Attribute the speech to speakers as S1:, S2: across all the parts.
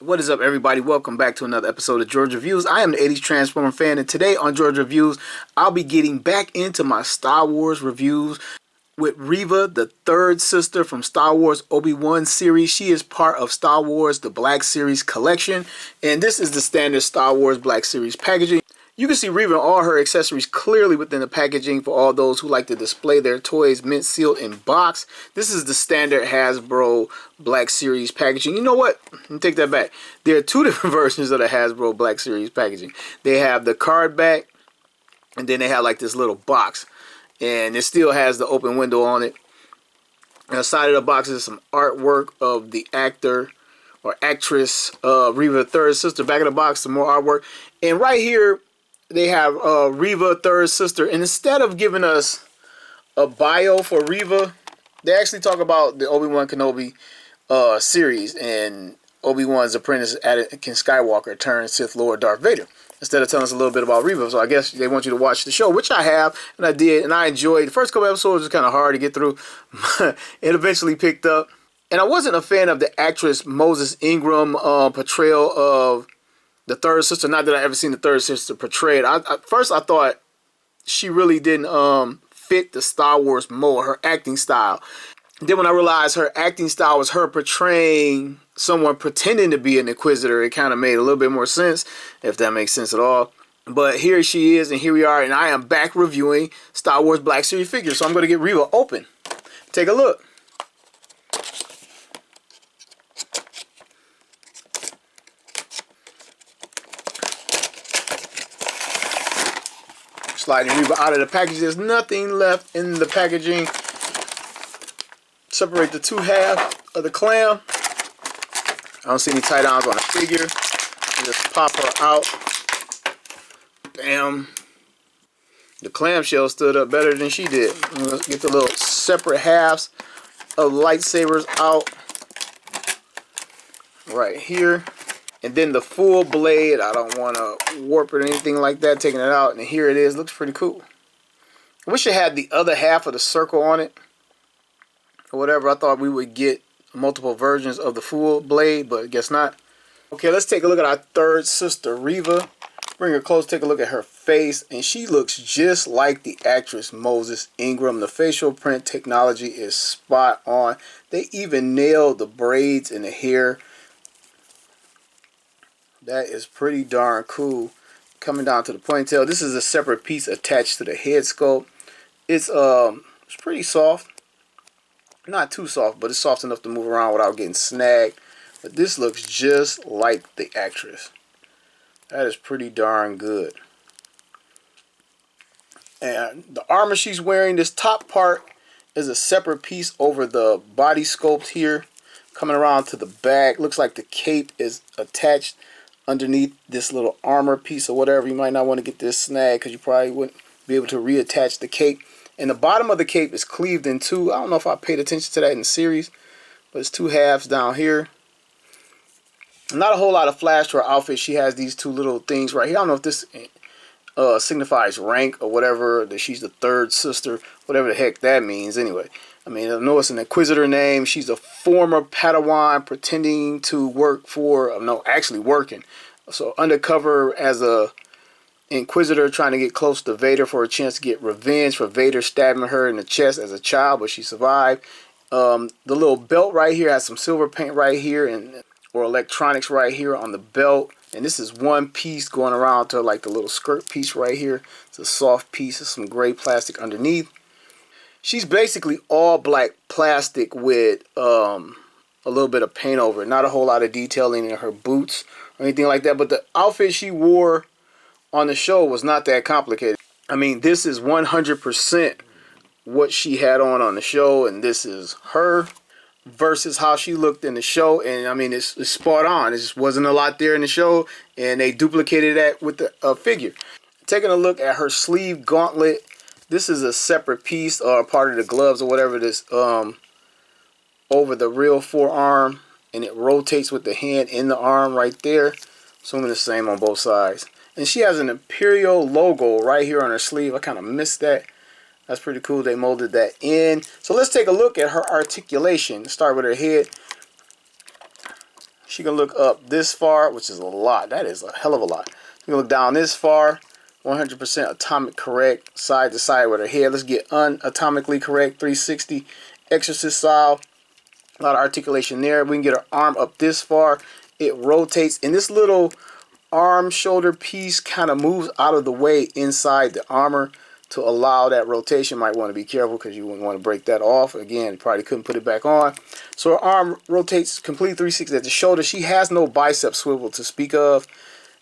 S1: What is up, everybody? Welcome back to another episode of George Reviews. I am the 80s Transformer fan, and today on George Reviews, I'll be getting back into my Star Wars reviews with Reva, the third sister from Star Wars Obi-Wan series. She is part of Star Wars The Black Series collection, and this is the standard Star Wars Black Series packaging. You can see Reva and all her accessories clearly within the packaging for all those who like to display their toys mint sealed in box. This is the standard Hasbro Black Series packaging. You know what? Let me take that back. There are two different versions of the Hasbro Black Series packaging. They have the card back, and then they have like this little box. And it still has the open window on it. On the side of the box is some artwork of the actor or actress Reva, third sister. Back of the box, some more artwork. And right here, they have Reva, third sister, and instead of giving us a bio for Reva, they actually talk about the Obi-Wan Kenobi series and Obi-Wan's apprentice, Anakin Skywalker, turned Sith Lord Darth Vader, instead of telling us a little bit about Reva. So I guess they want you to watch the show, which I have, and I did, and I enjoyed. The first couple episodes was kind of hard to get through. It eventually picked up, and I wasn't a fan of the actress Moses Ingram portrayal of the third sister. Not that I ever seen the third sister portrayed. First I thought she really didn't fit the Star Wars mold, her acting style. Then when I realized her acting style was her portraying someone pretending to be an Inquisitor, it kind of made a little bit more sense, if that makes sense at all. But here she is, and here we are, and I am back reviewing Star Wars Black Series figures. So I'm going to get Reva open. Take a look. Sliding Reva out of the package. There's nothing left in the packaging. Separate the two halves of the clam. I don't see any tie downs on the figure. Just pop her out. Bam. The clamshell stood up better than she did. Let's get the little separate halves of lightsabers out. Right here. And then the full blade, I don't want to warp it or anything like that, taking it out. And here it is. Looks pretty cool. I wish it had the other half of the circle on it. Or whatever. I thought we would get multiple versions of the full blade, but I guess not. Okay, let's take a look at our third sister, Reva. Bring her close, take a look at her face. And she looks just like the actress Moses Ingram. The facial print technology is spot on. They even nailed the braids in the hair. That is pretty darn cool. Coming down to the ponytail. This is a separate piece attached to the head sculpt. It's pretty soft. Not too soft, but it's soft enough to move around without getting snagged. But this looks just like the actress. That is pretty darn good. And the armor she's wearing, this top part is a separate piece over the body sculpt here. Coming around to the back. Looks like the cape is attached underneath this little armor piece or whatever. You might not want to get this snag because you probably wouldn't be able to reattach the cape. And the bottom of the cape is cleaved in two. I don't know if I paid attention to that in the series, but it's two halves down here. Not a whole lot of flash to her outfit. She has these two little things right here. I don't know if this signifies rank or whatever, that she's the third sister, whatever the heck that means anyway. I mean, I know it's an Inquisitor name. She's a former Padawan pretending to work for, no, actually working. So undercover as a Inquisitor trying to get close to Vader for a chance to get revenge for Vader stabbing her in the chest as a child, but she survived. The little belt right here has some silver paint right here or electronics right here on the belt. And this is one piece going around to like the little skirt piece right here. It's a soft piece of some gray plastic underneath. She's basically all black plastic with a little bit of paint over it. Not a whole lot of detailing in her boots or anything like that. But the outfit she wore on the show was not that complicated. I mean, this is 100% what she had on the show, and this is her versus how she looked in the show. And I mean, it's spot on. It just wasn't a lot there in the show, and they duplicated that with the figure. Taking a look at her sleeve gauntlet, this is a separate piece or part of the gloves or whatever it is over the real forearm, and it rotates with the hand in the arm right there. Assuming the same on both sides. And she has an Imperial logo right here on her sleeve. I kind of missed that. That's pretty cool. They molded that in. So let's take a look at her articulation. Start with her head. She can look up this far, which is a lot. That is a hell of a lot. She can look down this far. 100% atomic correct, side to side with her head. Let's get unatomically correct, 360 exorcist style. A lot of articulation there. We can get her arm up this far. It rotates, and this little arm shoulder piece kind of moves out of the way inside the armor to allow that rotation. Might want to be careful because you wouldn't want to break that off. Again, probably couldn't put it back on. So her arm rotates completely 360 at the shoulder. She has no bicep swivel to speak of.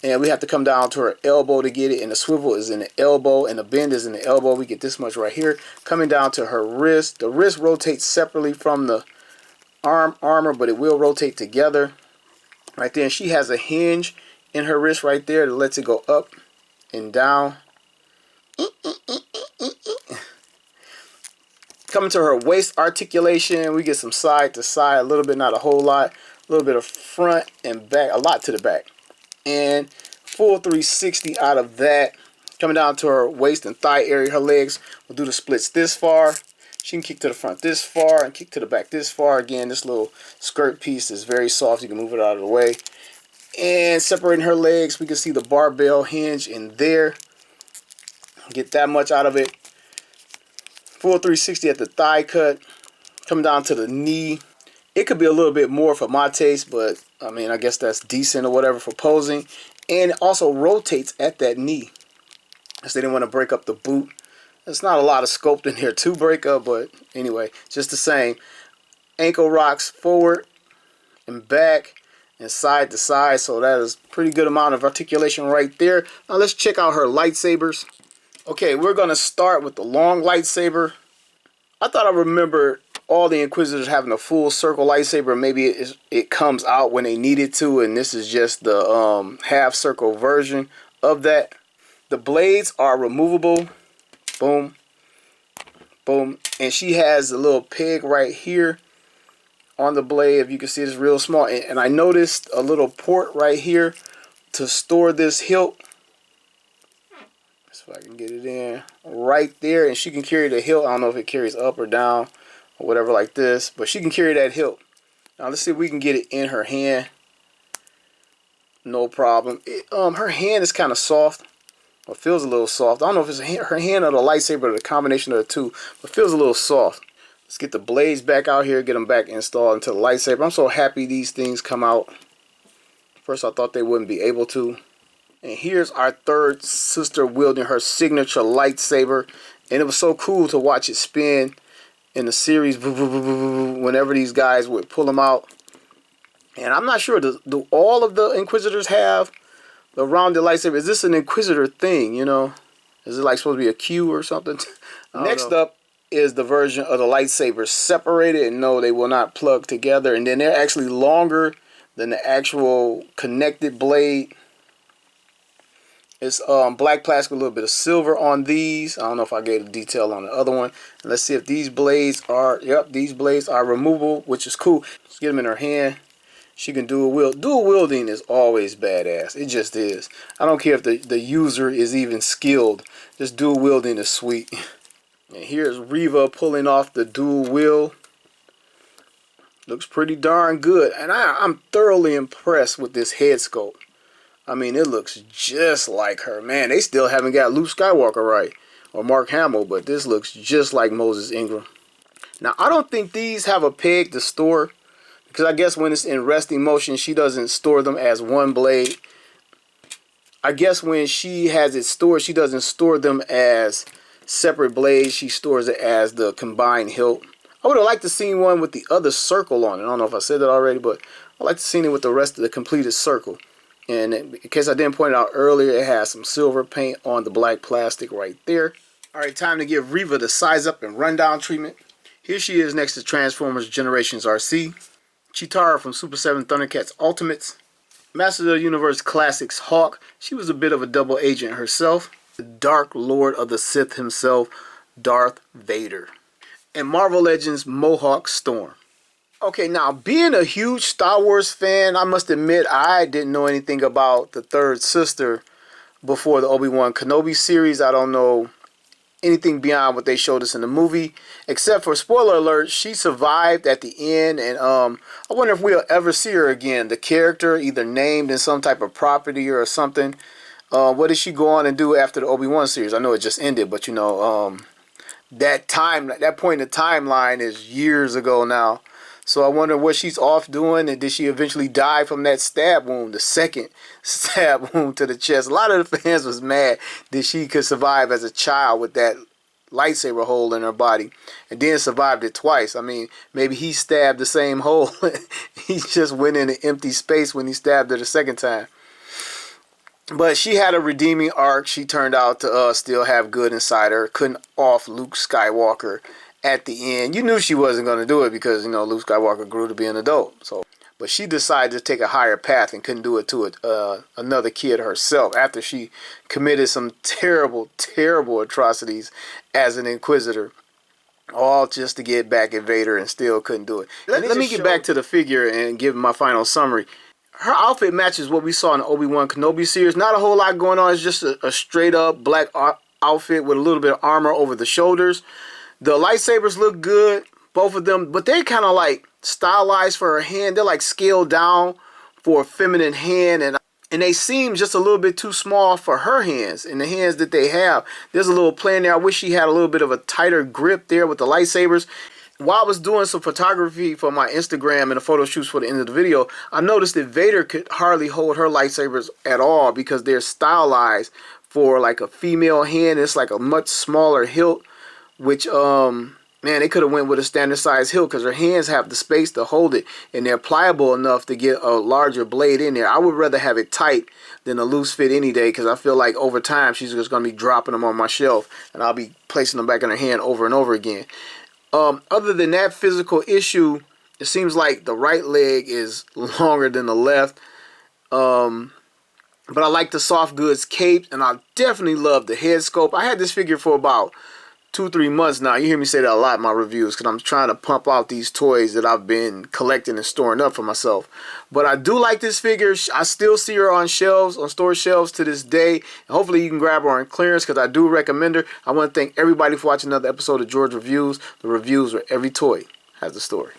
S1: And we have to come down to her elbow to get it. And the swivel is in the elbow. And the bend is in the elbow. We get this much right here. Coming down to her wrist. The wrist rotates separately from the armor. But it will rotate together. Right there. And she has a hinge in her wrist right there that lets it go up and down. Coming to her waist articulation. We get some side to side. A little bit. Not a whole lot. A little bit of front and back. A lot to the back. And full 360 out of that. Coming down to her waist and thigh area. Her legs will do the splits this far. She can kick to the front this far and kick to the back this far. Again, this little skirt piece is very soft. You can move it out of the way. And separating her legs, we can see the barbell hinge in there. Get that much out of it. Full 360 at the thigh cut. Coming down to the knee. It could be a little bit more for my taste, but I mean, I guess that's decent or whatever for posing. And it also rotates at that knee. Because they didn't want to break up the boot. There's not a lot of sculpt in here to break up, but anyway, just the same. Ankle rocks forward and back and side to side. So that is a pretty good amount of articulation right there. Now let's check out her lightsabers. Okay, we're going to start with the long lightsaber. I thought I remembered all the Inquisitors having a full circle lightsaber. Maybe it comes out when they need it to, and this is just the half circle version of that. The blades are removable. Boom. Boom. And she has a little peg right here on the blade. If you can see, it's real small. And I noticed a little port right here to store this hilt. So I can get it in right there. And she can carry the hilt. I don't know if it carries up or down or whatever like this, but she can carry that hilt. Now let's see if we can get it in her hand. No problem. Her hand is kind of soft. It feels a little soft. I don't know if it's her hand or the lightsaber or the combination of the two, but it feels a little soft. Let's get the blades back out here, get them back installed into the lightsaber. I'm so happy these things come out. First I thought they wouldn't be able to. And here's our third sister wielding her signature lightsaber. And it was so cool to watch it spin in the series whenever these guys would pull them out. And I'm not sure, do all of the Inquisitors have the rounded lightsaber? Is this an Inquisitor thing, you know? Is it like supposed to be a Q or something? Next up is the version of the lightsaber separated. And no, they will not plug together. And then they're actually longer than the actual connected blade. It's black plastic with a little bit of silver on these. I don't know if I gave the detail on the other one. And let's see if these blades are, yep, these blades are removable, which is cool. Let's get them in her hand. She can dual wield. Dual wielding is always badass. It just is. I don't care if the user is even skilled. Just dual wielding is sweet. And here's Reva pulling off the dual wield. Looks pretty darn good. And I'm thoroughly impressed with this head sculpt. I mean, it looks just like her. Man, they still haven't got Luke Skywalker right. Or Mark Hamill, but this looks just like Moses Ingram. Now, I don't think these have a peg to store. Because I guess when it's in resting motion, she doesn't store them as one blade. I guess when she has it stored, she doesn't store them as separate blades. She stores it as the combined hilt. I would have liked to see one with the other circle on it. I don't know if I said that already, but I'd like to see it with the rest of the completed circle. And in case I didn't point it out earlier, it has some silver paint on the black plastic right there. Alright, time to give Reva the size up and rundown treatment. Here she is next to Transformers Generations RC. Chitara from Super 7 Thundercats Ultimates. Master of the Universe Classics Hawk. She was a bit of a double agent herself. The Dark Lord of the Sith himself, Darth Vader. And Marvel Legends Mohawk Storm. Okay, now being a huge Star Wars fan, I must admit I didn't know anything about the Third Sister before the Obi-Wan Kenobi series. I don't know anything beyond what they showed us in the movie, except for, spoiler alert, she survived at the end, and I wonder if we'll ever see her again. The character either named in some type of property or something. What did she go on and do after the Obi-Wan series? I know it just ended, but you know, that point in the timeline is years ago now. So I wonder what she's off doing, and did she eventually die from that stab wound, the second stab wound to the chest? A lot of the fans was mad that she could survive as a child with that lightsaber hole in her body, and then survived it twice. I mean, maybe he stabbed the same hole. He just went in an empty space when he stabbed her the second time. But she had a redeeming arc. She turned out to still have good inside her. Couldn't off Luke Skywalker at the end. You knew she wasn't going to do it because, you know, Luke Skywalker grew to be an adult. So, but she decided to take a higher path and couldn't do it to another kid herself after she committed some terrible, terrible atrocities as an Inquisitor. All just to get back at Vader, and still couldn't do it. Let me get back to the figure and give my final summary. Her outfit matches what we saw in the Obi-Wan Kenobi series. Not a whole lot going on. It's just a straight up black outfit with a little bit of armor over the shoulders. The lightsabers look good, both of them, but they're kind of like stylized for her hand. They're like scaled down for a feminine hand, and they seem just a little bit too small for her hands and the hands that they have. There's a little play in there. I wish she had a little bit of a tighter grip there with the lightsabers. While I was doing some photography for my Instagram and the photo shoots for the end of the video, I noticed that Vader could hardly hold her lightsabers at all because they're stylized for like a female hand. It's like a much smaller hilt, which, man, they could have went with a standard size hilt because her hands have the space to hold it, and they're pliable enough to get a larger blade in there. I would rather have it tight than a loose fit any day, because I feel like over time she's just going to be dropping them on my shelf, and I'll be placing them back in her hand over and over again. Other than that physical issue, it seems like the right leg is longer than the left. But I like the soft goods cape, and I definitely love the head sculpt. I had this figure for about 2-3 months now. You hear me say that a lot in my reviews because I'm trying to pump out these toys that I've been collecting and storing up for myself. But I do like this figure. I still see her on shelves, on store shelves to this day. And hopefully you can grab her on clearance because I do recommend her. I want to thank everybody for watching another episode of George Reviews. The reviews where every toy has a story.